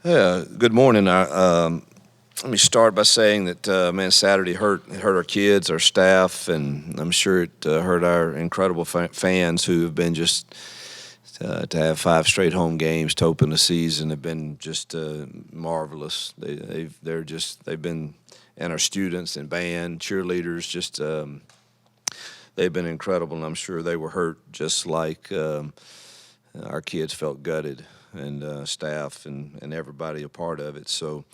Yeah, good morning. Let me start by saying that, Saturday it hurt our kids, our staff, and I'm sure it hurt our incredible fans who have been just to have 5 straight home games to open the season have been just marvelous. They've been, and our students and band, cheerleaders, just they've been incredible, and I'm sure they were hurt just like our kids felt gutted, and staff and everybody a part of it. So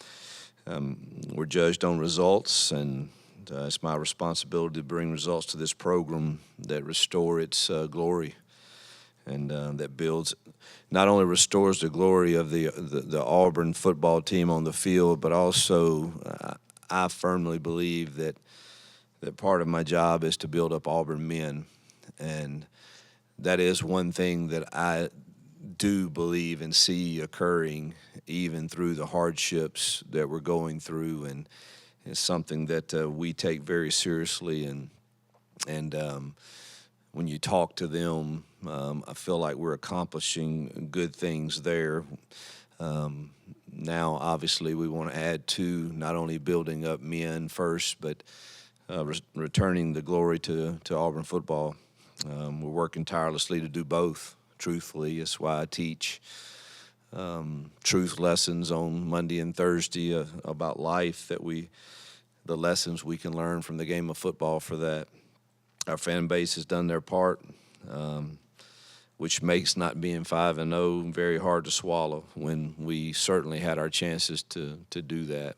we're judged on results, and it's my responsibility to bring results to this program that restore its glory, and that builds, not only restores the glory of the Auburn football team on the field, but also I firmly believe that part of my job is to build up Auburn men, and that is one thing that I do believe and see occurring even through the hardships that we're going through, and it's something that we take very seriously, and when you talk to them, I feel like we're accomplishing good things there. Now, obviously, we want to add to not only building up men first, but returning the glory to Auburn football. We're working tirelessly to do both. Truthfully, that's why I teach truth lessons on Monday and Thursday about life, the lessons we can learn from the game of football for that. Our fan base has done their part, which makes not being 5-0 very hard to swallow when we certainly had our chances to do that.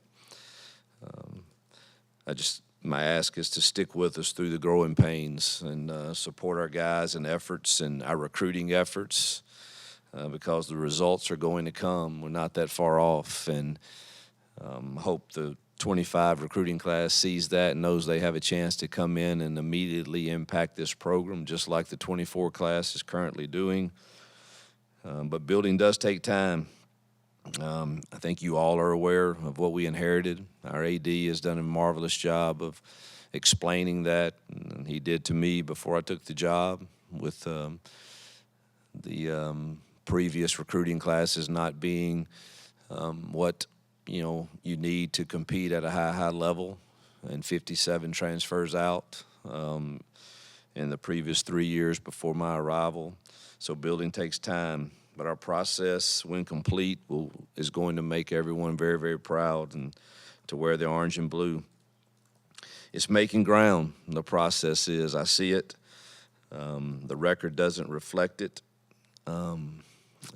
My ask is to stick with us through the growing pains and support our guys and efforts and our recruiting efforts because the results are going to come. We're not that far off, and hope the 25 recruiting class sees that and knows they have a chance to come in and immediately impact this program just like the 24 class is currently doing. But building does take time. I think you all are aware of what we inherited. Our AD has done a marvelous job of explaining that, and he did to me before I took the job with the previous recruiting classes not being what you need to compete at a high level, and 57 transfers out in the previous 3 years before my arrival. So building takes time. But our process, when complete, is going to make everyone very, very proud and to wear the orange and blue. It's making ground. The process is. I see it. The record doesn't reflect it.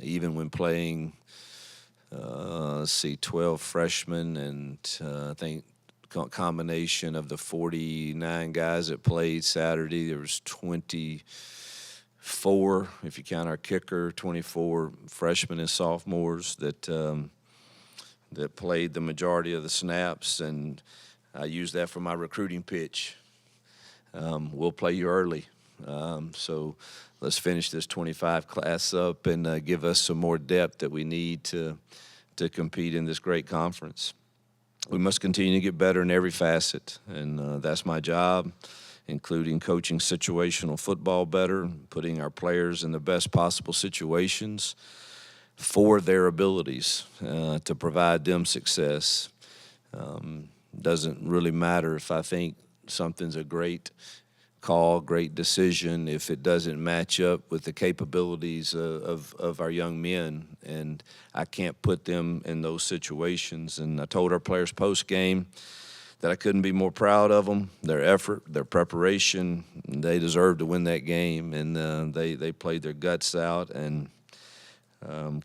Even when playing, 12 freshmen and I think combination of the 49 guys that played Saturday, there was 24, if you count our kicker, 24 freshmen and sophomores that played the majority of the snaps, and I use that for my recruiting pitch. We'll play you early, so let's finish this 25 class up and give us some more depth that we need to compete in this great conference. We must continue to get better in every facet, and that's my job, including coaching situational football better, putting our players in the best possible situations for their abilities to provide them success. Doesn't really matter if I think something's a great call, great decision, if it doesn't match up with the capabilities of our young men, and I can't put them in those situations. And I told our players post-game that I couldn't be more proud of them, their effort, their preparation. They deserved to win that game, and they played their guts out, and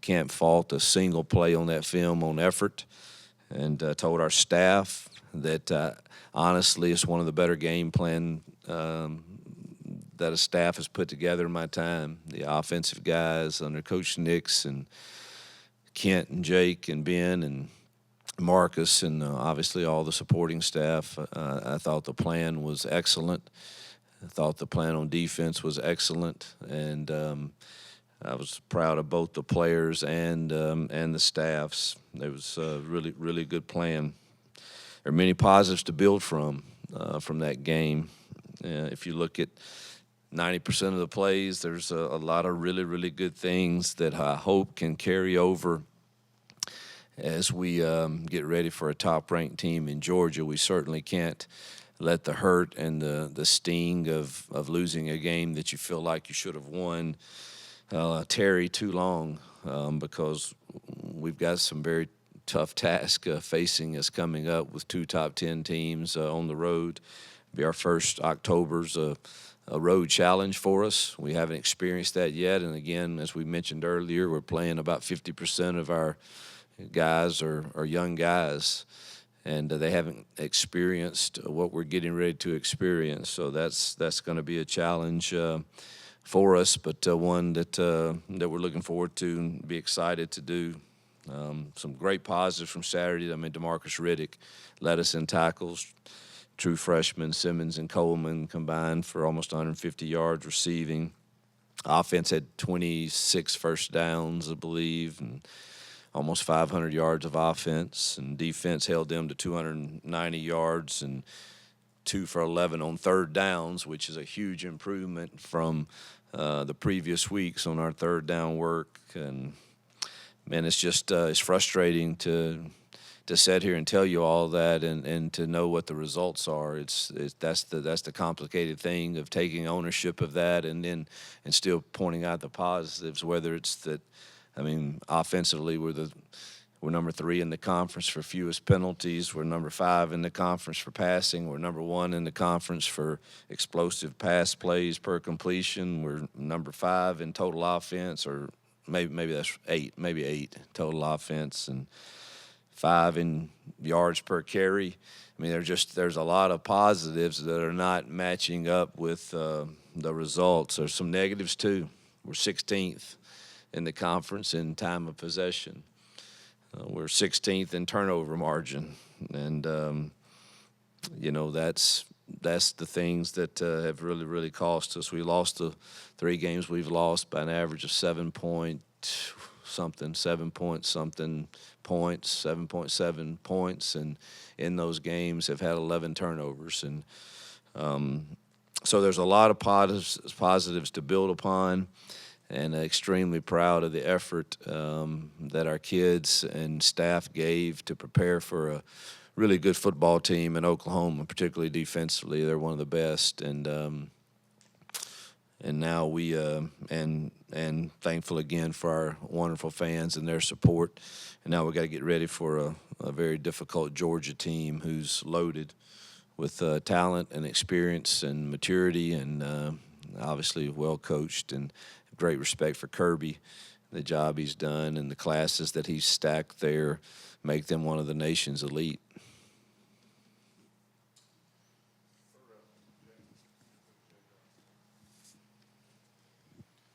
can't fault a single play on that film on effort. And told our staff that honestly it's one of the better game plan that a staff has put together in my time. The offensive guys under Coach Nix and Kent and Jake and Ben and Marcus and obviously all the supporting staff. I thought the plan was excellent. I thought the plan on defense was excellent, and I was proud of both the players and the staffs. It was a really, really good plan. There are many positives to build from that game. If you look at 90% of the plays, there's a lot of really, really good things that I hope can carry over as we get ready for a top-ranked team in Georgia. We certainly can't let the hurt and the sting of losing a game that you feel like you should have won tarry too long, because we've got some very tough task facing us coming up with 2 top 10 teams on the road. Be our first October's a road challenge for us. We haven't experienced that yet, and again, as we mentioned earlier, we're playing about 50% of our guys are young guys, and they haven't experienced what we're getting ready to experience. So that's going to be a challenge for us, but one that we're looking forward to and be excited to do. Some great positives from Saturday. I mean, DeMarcus Riddick led us in tackles. True freshmen Simmons and Coleman combined for almost 150 yards receiving. Offense had 26 first downs, I believe, and almost 500 yards of offense. And defense held them to 290 yards and 2 for 11 on third downs, which is a huge improvement from the previous weeks on our third down work. And man, it's just it's frustrating to sit here and tell you all that and to know what the results are. That's the complicated thing of taking ownership of that and still pointing out the positives. Whether it's that, I mean, offensively we're number 3 in the conference for fewest penalties. We're number 5 in the conference for passing. We're number 1 in the conference for explosive pass plays per completion. We're number 5 in total offense, or maybe that's 8 total offense, and 5 in yards per carry. I mean, there's a lot of positives that are not matching up with the results. There's some negatives too. We're 16th in the conference in time of possession. We're 16th in turnover margin, and that's the things that have really cost us. We lost the 3 games we've lost by an average of 7.7 points, and in those games have had 11 turnovers, and so there's a lot of positives to build upon. And extremely proud of the effort that our kids and staff gave to prepare for a really good football team in Oklahoma, particularly defensively. They're one of the best, and now we and thankful again for our wonderful fans and their support. And now we got to get ready for a very difficult Georgia team who's loaded with talent and experience and maturity, and obviously well coached, and great respect for Kirby, the job he's done, and the classes that he's stacked there make them one of the nation's elite.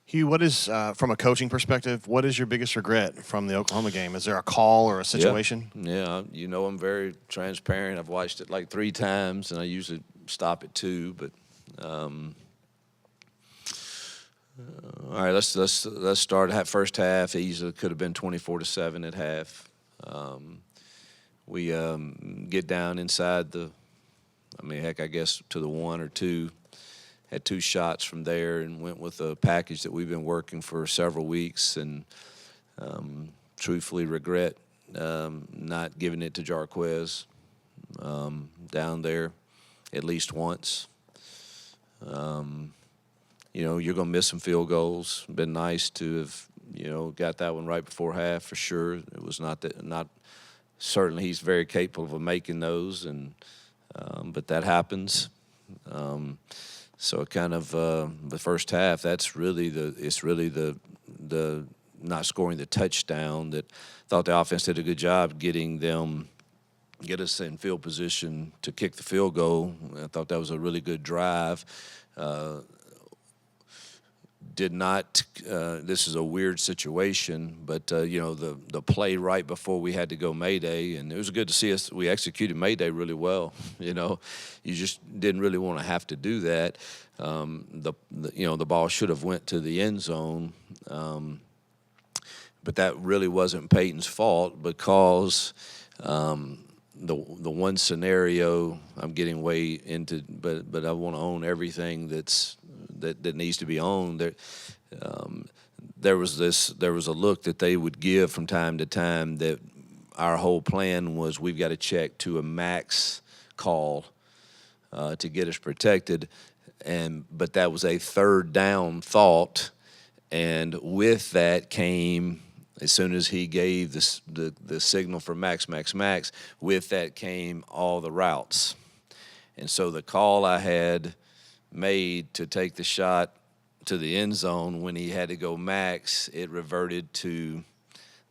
Hugh, what is, from a coaching perspective, what is your biggest regret from the Oklahoma game? Is there a call or a situation? Yeah, I'm very transparent. I've watched it like 3 times, and I usually stop at 2, but all right, let's start first half. Easily could have been 24-7 at half. We get down inside I guess to the 1 or 2. Had 2 shots from there and went with a package that we've been working for several weeks, and truthfully regret not giving it to Jarquez down there at least once. You're going to miss some field goals. Been nice to have, got that one right before half for sure. It was not certainly he's very capable of making those, and but that happens. So kind of the first half, it's really the not scoring the touchdown that thought the offense did a good job get us in field position to kick the field goal. I thought that was a really good drive. Did not. This is a weird situation, but the play right before we had to go Mayday, and it was good to see us. We executed Mayday really well. You just didn't really want to have to do that. The ball should have went to the end zone, but that really wasn't Peyton's fault, because the one scenario I'm getting way into, but I want to own everything that needs to be owned. There was a look that they would give from time to time that our whole plan was we've got to check to a max call to get us protected, but that was a third down thought, and with that came, as soon as he gave the signal for max, with that came all the routes. And so the call I had made to take the shot to the end zone, when he had to go max, it reverted to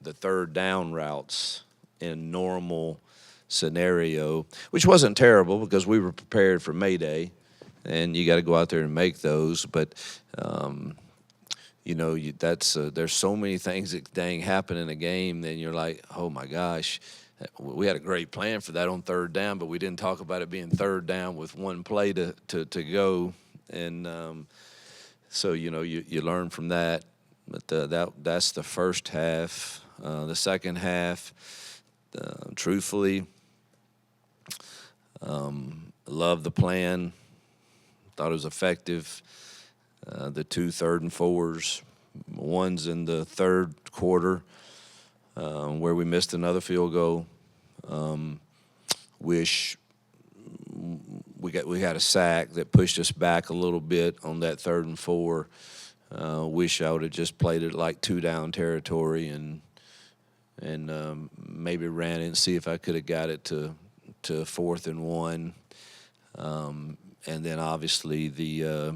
the third down routes in normal scenario, which wasn't terrible because we were prepared for Mayday, and you got to go out there and make those. But there's so many things that dang happen in a game. Then you're like, oh my gosh, we had a great plan for that on third down, but we didn't talk about it being third down with one play to go, and so you learn from that. But that's the first half. The second half, truthfully, loved the plan. Thought it was effective. The 2 3rd and 4s, one's in the third quarter where we missed another field goal. Wish we had a sack that pushed us back a little bit on that 3rd and 4. Wish I would have just played it like 2-down territory and maybe ran it and see if I could have got it to 4th and 1. And then obviously the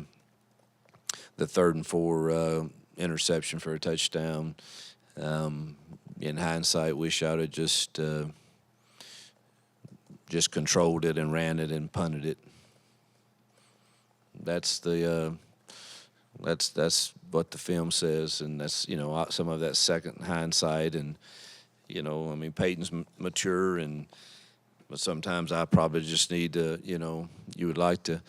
3rd and 4 interception for a touchdown. In hindsight, wish I would have just controlled it and ran it and punted it. That's what the film says, and that's some of that second hindsight. And Peyton's mature, but sometimes I probably just need to, you would like to,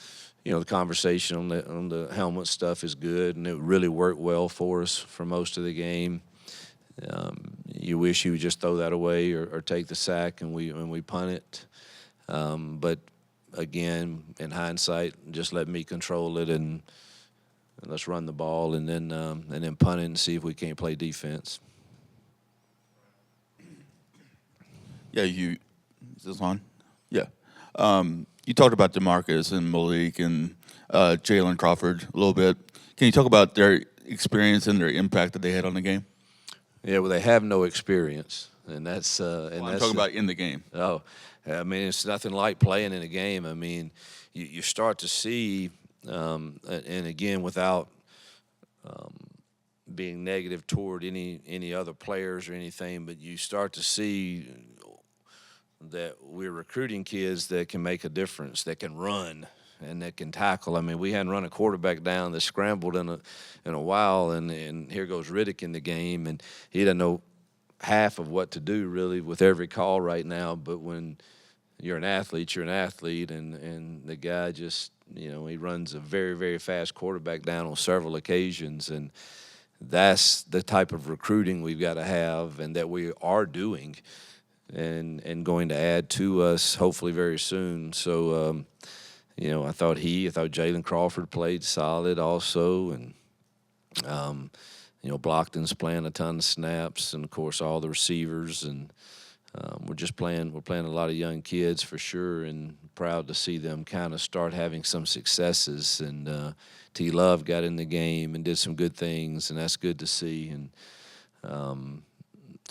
the conversation on the helmet stuff is good, and it really worked well for us for most of the game. You wish you would just throw that away or take the sack and we punt it. But again, in hindsight, just let me control it and let's run the ball and then punt it and see if we can't play defense. Yeah, is this on? Yeah. You talked about DeMarcus and Malik and Jalen Crawford a little bit. Can you talk about their experience and their impact that they had on the game? Yeah, well, they have no experience, and that's I'm talking about in the game. Oh, I mean, it's nothing like playing in a game. I mean, you start to see, and again, without being negative toward any other players or anything, but you start to see that we're recruiting kids that can make a difference, that can run and that can tackle. I mean, we hadn't run a quarterback down that scrambled in a while, and here goes Riddick in the game, and he doesn't know half of what to do really with every call right now. But when you're an athlete, and the guy just he runs a very, very fast quarterback down on several occasions, and that's the type of recruiting we've got to have, and that we are doing. And going to add to us hopefully very soon. So, I thought Jalen Crawford played solid also, and Blockton's playing a ton of snaps, and of course all the receivers, and we're playing a lot of young kids for sure, and proud to see them kind of start having some successes. And T. Love got in the game and did some good things, and that's good to see. And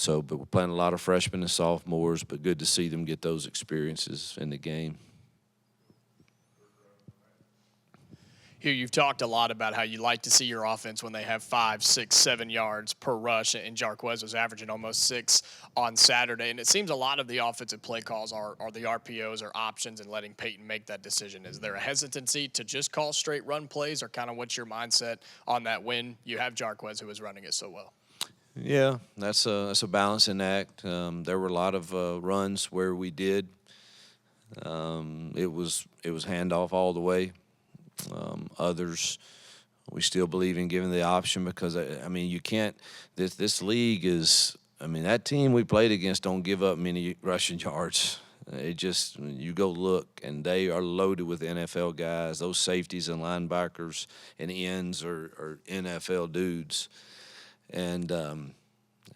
but we're playing a lot of freshmen and sophomores, but good to see them get those experiences in the game. Hugh, you've talked a lot about how you like to see your offense when they have 5, 6, 7 yards per rush, and Jarquez was averaging almost 6 on Saturday. And it seems a lot of the offensive play calls are the RPOs or options and letting Peyton make that decision. Is there a hesitancy to just call straight run plays, or kind of what's your mindset on that when you have Jarquez who is running it so well? Yeah, that's a balancing act. There were a lot of runs where we did. It was handoff all the way. Others, we still believe in giving the option because you can't. This league is. That team we played against don't give up many rushing yards. You go look, and they are loaded with NFL guys. Those safeties and linebackers and ends are NFL dudes. And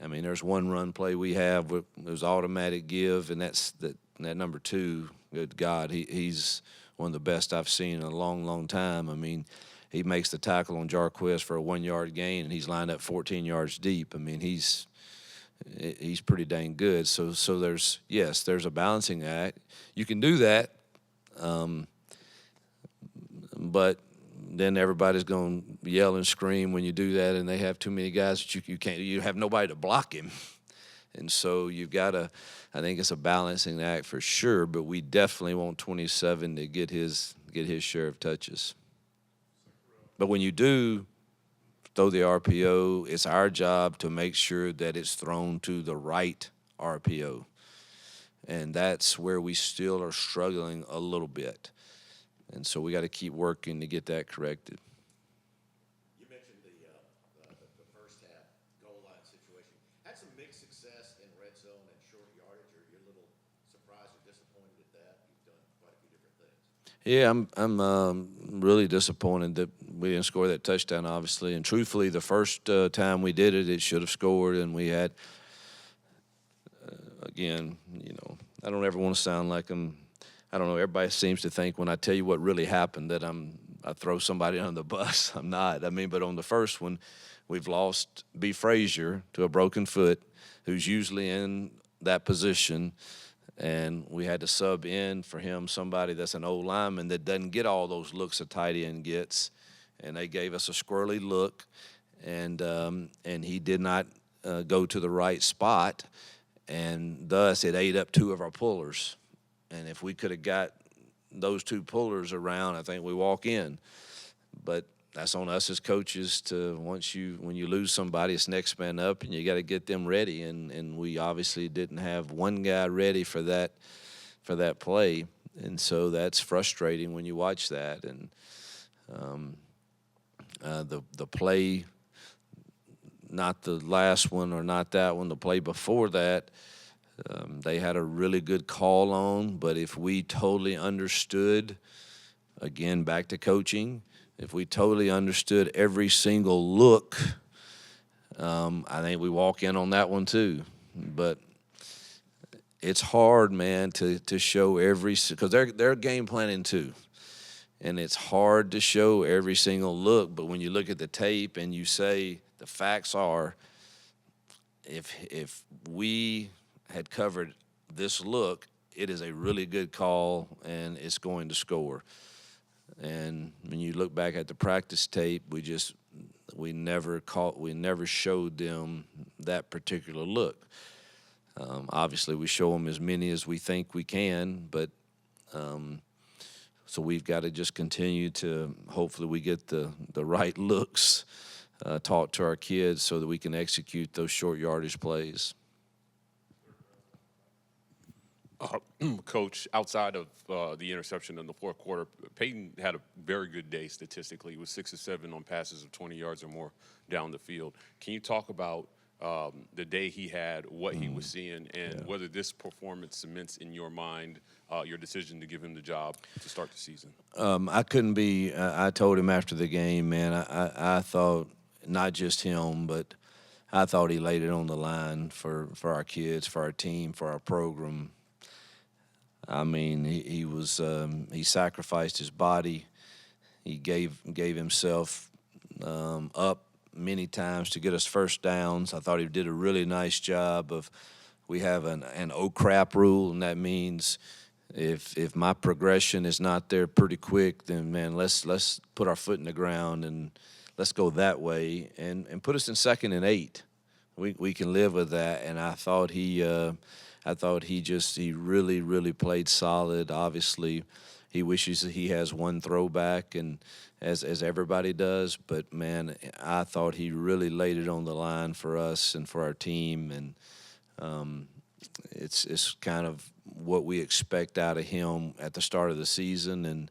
I mean, there's one run play we have with there's automatic give, and that number 2. Good God, he's one of the best I've seen in a long, long time. I mean, he makes the tackle on Jarquez for a 1-yard gain, and he's lined up 14 yards deep. I mean, he's pretty dang good. So there's a balancing act. You can do that, but then everybody's going to yell and scream when you do that, and they have too many guys that you have nobody to block him. And so you've got to, I think it's a balancing act for sure, but we definitely want 27 to get his share of touches. But when you do throw the RPO, it's our job to make sure that it's thrown to the right RPO. And that's where we still are struggling a little bit. And so we got to keep working to get that corrected. You mentioned the first half goal line situation. Had some mixed success in red zone and short yardage. Are you a little surprised or disappointed at that? You've done quite a few different things. Yeah, I'm really disappointed that we didn't score that touchdown, obviously. And truthfully, the first time we did it, it should have scored. And we had, again, I don't ever want to sound like I don't know, everybody seems to think when I tell you what really happened that I throw somebody under the bus. I'm not. I mean, but on the first one, we've lost B. Frazier to a broken foot, who's usually in that position. And we had to sub in for him somebody that's an old lineman that doesn't get all those looks a tight end gets. And they gave us a squirrely look, and he did not go to the right spot, and thus it ate up 2 of our pullers. And if we could have got those 2 pullers around, I think we walk in. But that's on us as coaches to when you lose somebody, it's next man up, and you got to get them ready. And we obviously didn't have one guy ready for that play, and so that's frustrating when you watch that. And the play, not the last one or not that one, the play before that. They had a really good call on, but if we totally understood, again, back to coaching, if we totally understood every single look, I think we walk in on that one too. But it's hard, man, to show because they're game planning too. And it's hard to show every single look, but when you look at the tape and you say the facts are, if we had covered this look, it is a really good call and it's going to score. And when you look back at the practice tape, we never showed them that particular look. Obviously, we show them as many as we think we can, but so we've got to just continue to hopefully we get the right looks taught to our kids so that we can execute those short yardage plays. Coach, outside of the interception in the fourth quarter, Peyton had a very good day statistically. He was 6 of 7 on passes of 20 yards or more down the field. Can you talk about the day he had, what he was seeing, and whether this performance cements in your mind your decision to give him the job to start the season? I couldn't be I told him after the game, man, I thought not just him, but I thought he laid it on the line for our kids, for our team, for our program. I mean, he sacrificed his body. He gave himself up many times to get us first downs. I thought he did a really nice job of. We have an oh crap rule, and that means if my progression is not there pretty quick, then man, let's put our foot in the ground and let's go that way and put us in 2nd and 8. We can live with that, and I thought he really, really played solid. Obviously, he wishes that he has one throwback, and as everybody does. But man, I thought he really laid it on the line for us and for our team, and it's kind of what we expect out of him at the start of the season,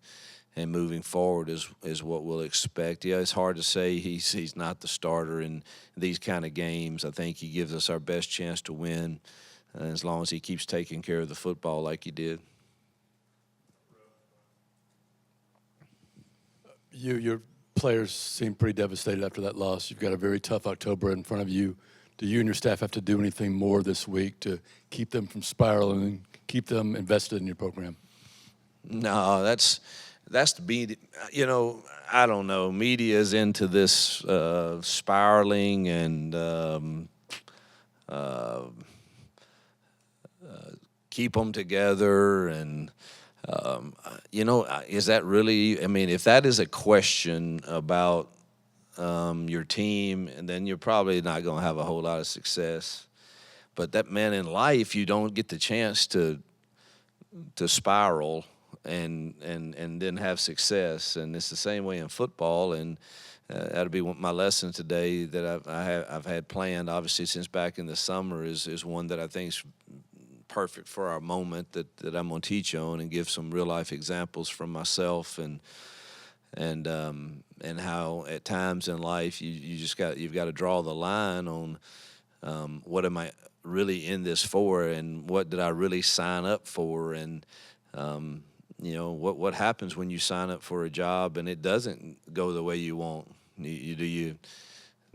and moving forward is what we'll expect. Yeah, it's hard to say he's not the starter in these kind of games. I think he gives us our best chance to win. As long as he keeps taking care of the football like he did. Your players seem pretty devastated after that loss. You've got a very tough October in front of you. Do you and your staff have to do anything more this week to keep them from spiraling, keep them invested in your program? No, that's the media. You know, I don't know. Media is into this spiraling and keep them together. And, you know, is that really, I mean, if that is a question about your team, and then you're probably not going to have a whole lot of success. But that, man, in life, you don't get the chance to spiral and then have success. And it's the same way in football. And that'll be my lesson today that I've had planned, obviously, since back in the summer is one that I think is perfect for our moment that I'm going to teach on and give some real life examples from myself and how at times in life you've got to draw the line on what am I really in this for, and what did I really sign up for, and you know what happens when you sign up for a job and it doesn't go the way you want.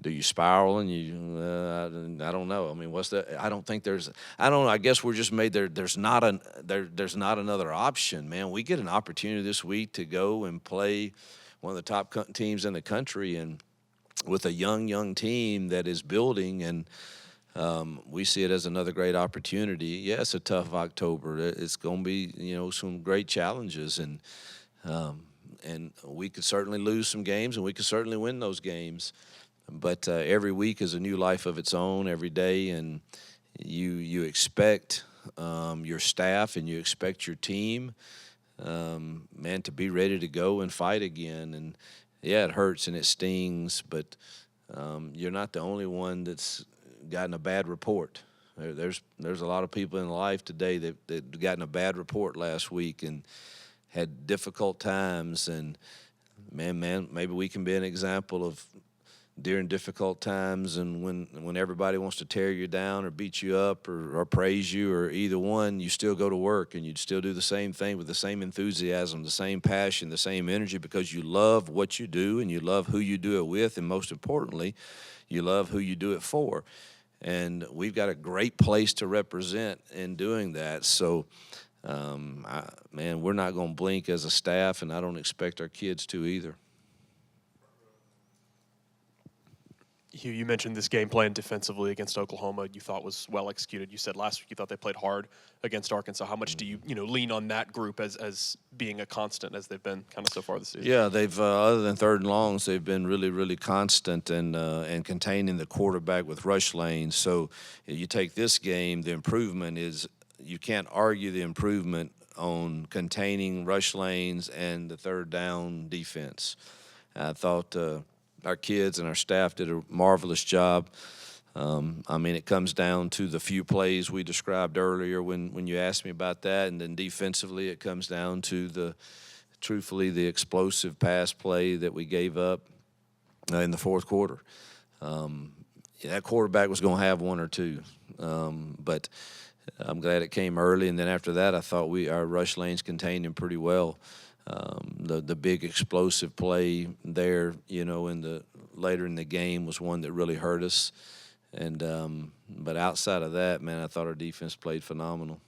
Do you spiral and I don't know. I mean, what's that? I don't think there's. I don't know. I guess we're just made there. There's not another option, man. We get an opportunity this week to go and play one of the top teams in the country, and with a young team that is building, and we see it as another great opportunity. Yeah, it's a tough October. It's going to be, you know, some great challenges, and we could certainly lose some games, and we could certainly win those games. But every week is a new life of its own every day, and you expect your staff and you expect your team, man, to be ready to go and fight again. And yeah, it hurts and it stings, but you're not the only one that's gotten a bad report. There's a lot of people in life today that gotten a bad report last week and had difficult times. And man, maybe we can be an example of during difficult times, and when everybody wants to tear you down or beat you up or praise you or either one, you still go to work and you still do the same thing with the same enthusiasm, the same passion, the same energy, because you love what you do and you love who you do it with, and most importantly, you love who you do it for. And we've got a great place to represent in doing that. So, man, we're not going to blink as a staff, and I don't expect our kids to either. Hugh, you mentioned this game plan defensively against Oklahoma you thought was well executed. You said last week you thought they played hard against Arkansas. How much do you lean on that group as being a constant as they've been kind of so far this season? Yeah, they've other than third and longs, they've been really, really constant and containing the quarterback with rush lanes. So you take this game, the improvement is you can't argue the improvement on containing rush lanes and the third down defense. I thought our kids and our staff did a marvelous job. I mean, it comes down to the few plays we described earlier when you asked me about that, and then defensively it comes down to truthfully, the explosive pass play that we gave up in the fourth quarter. That quarterback was going to have one or two, but I'm glad it came early, and then after that I thought our rush lanes contained him pretty well. The big explosive play there, later in the game was one that really hurt us. And but outside of that, man, I thought our defense played phenomenal.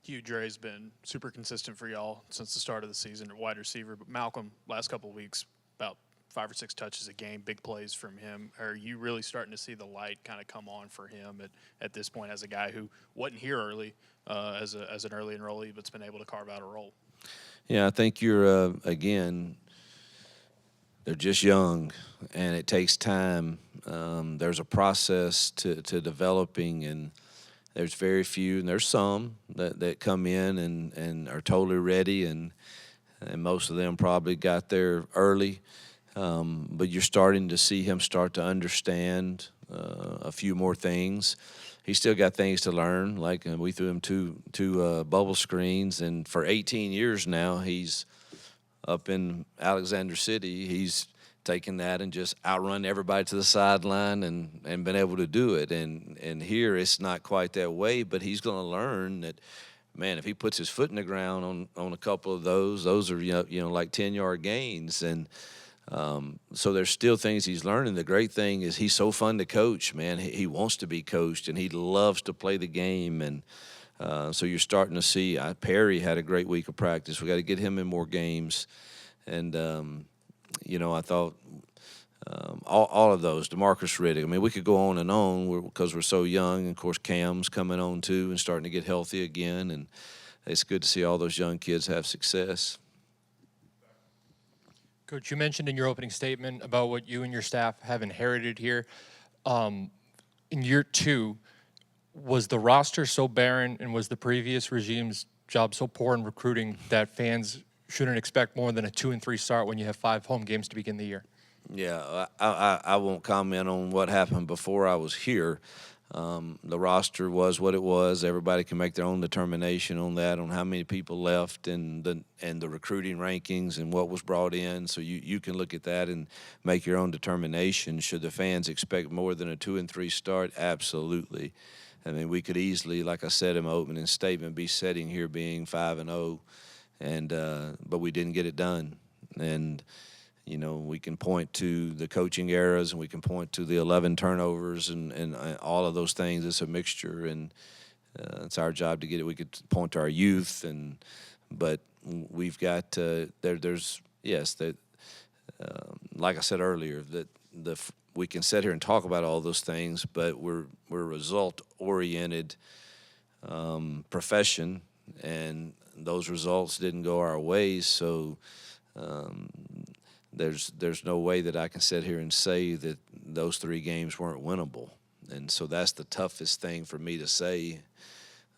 Hugh Dre's been super consistent for y'all since the start of the season at wide receiver, but Malcolm, last couple of weeks, about 5 or 6 touches a game, big plays from him. Are you really starting to see the light kind of come on for him at this point as a guy who wasn't here early as an early enrollee but's been able to carve out a role? Yeah, I think you're, again, they're just young, and it takes time. There's a process to developing, and there's very few, and there's some that come in and are totally ready, and most of them probably got there early. But you're starting to see him start to understand a few more things. He's still got things to learn. Like we threw him two bubble screens, and for 18 years now, he's up in Alexander City. He's taken that and just outrun everybody to the sideline and been able to do it. And here it's not quite that way, but he's going to learn that man, if he puts his foot in the ground on a couple of those are like 10-yard gains. And so there's still things he's learning. The great thing is he's so fun to coach, man. He wants to be coached, and he loves to play the game. And so you're starting to see Perry had a great week of practice. We got to get him in more games. And, I thought all of those, DeMarcus Riddick. I mean, we could go on because we're so young. And, of course, Cam's coming on too and starting to get healthy again. And it's good to see all those young kids have success. Coach, you mentioned in your opening statement about what you and your staff have inherited here. In year 2, was the roster so barren and was the previous regime's job so poor in recruiting that fans shouldn't expect more than a 2-3 start when you have 5 home games to begin the year? Yeah, I won't comment on what happened before I was here. The roster was what it was. Everybody can make their own determination on that, on how many people left and the recruiting rankings and what was brought in. So you can look at that and make your own determination. Should the fans expect more than a 2-3 start? Absolutely. I mean, we could easily, like I said in my opening statement, be sitting here being 5-0, but we didn't get it done. And we can point to the coaching errors, and we can point to the 11 turnovers and all of those things. It's a mixture, and it's our job to get it. We could point to our youth, but we've got like I said earlier, that we can sit here and talk about all those things, but we're a result-oriented profession, and those results didn't go our way, so there's no way that I can sit here and say that those 3 games weren't winnable. And so that's the toughest thing for me to say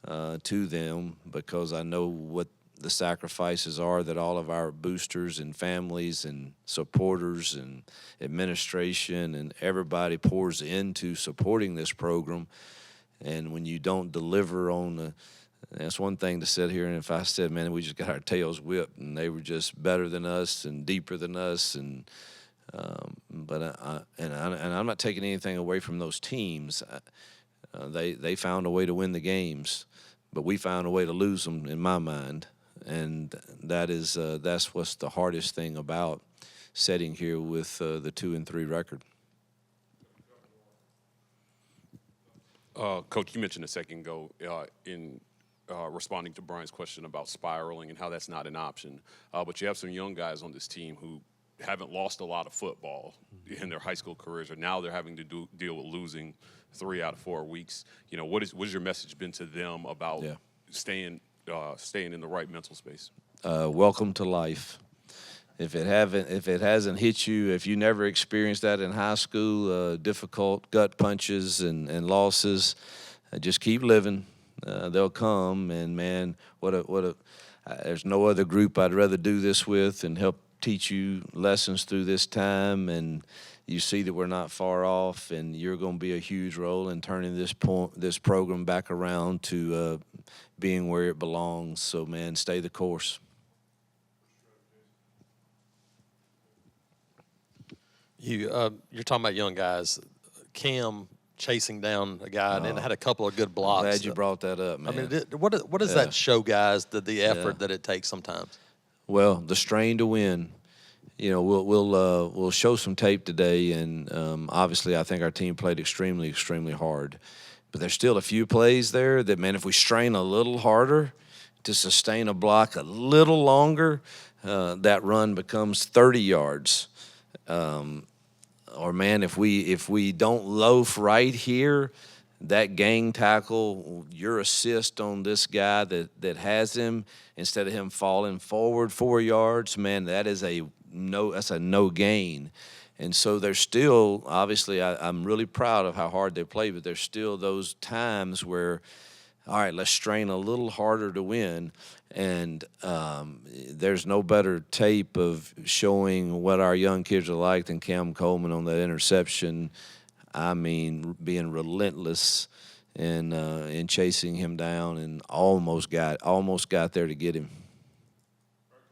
to them, because I know what the sacrifices are that all of our boosters and families and supporters and administration and everybody pours into supporting this program. And when you don't deliver that's one thing to sit here and if I said, man, we just got our tails whipped and they were just better than us and deeper than us, and but I'm not taking anything away from those teams. They found a way to win the games, but we found a way to lose them in my mind, and that's what's the hardest thing about sitting here with the 2-3 record. Coach, you mentioned a second ago in responding to Brian's question about spiraling and how that's not an option. But you have some young guys on this team who haven't lost a lot of football in their high school careers, or now they're having to deal with losing 3 out of 4 weeks. What has your message been to them about staying in the right mental space? Welcome to life. If it hasn't hit you, if you never experienced that in high school, difficult gut punches and losses, just keep living. They'll come, and man, there's no other group I'd rather do this with and help teach you lessons through this time. And you see that we're not far off, and you're going to be a huge role in turning this program back around to being where it belongs. So, man, stay the course. You're talking about young guys. Cam chasing down a guy and had a couple of good blocks. Glad you brought that up, man. I mean, what does that show guys, the effort that it takes sometimes? Well, the strain to win. We'll show some tape today, and obviously I think our team played extremely, extremely hard. But there's still a few plays there that, man, if we strain a little harder to sustain a block a little longer, that run becomes 30 yards. Or, man, if we don't loaf right here, that gang tackle, your assist on this guy that has him, instead of him falling forward 4 yards, man, that's a no gain. And so there's still, obviously, I'm really proud of how hard they play, but there's still those times where, all right, let's strain a little harder to win. And there's no better tape of showing what our young kids are like than Cam Coleman on that interception. I mean, being relentless in chasing him down, and almost got there to get him.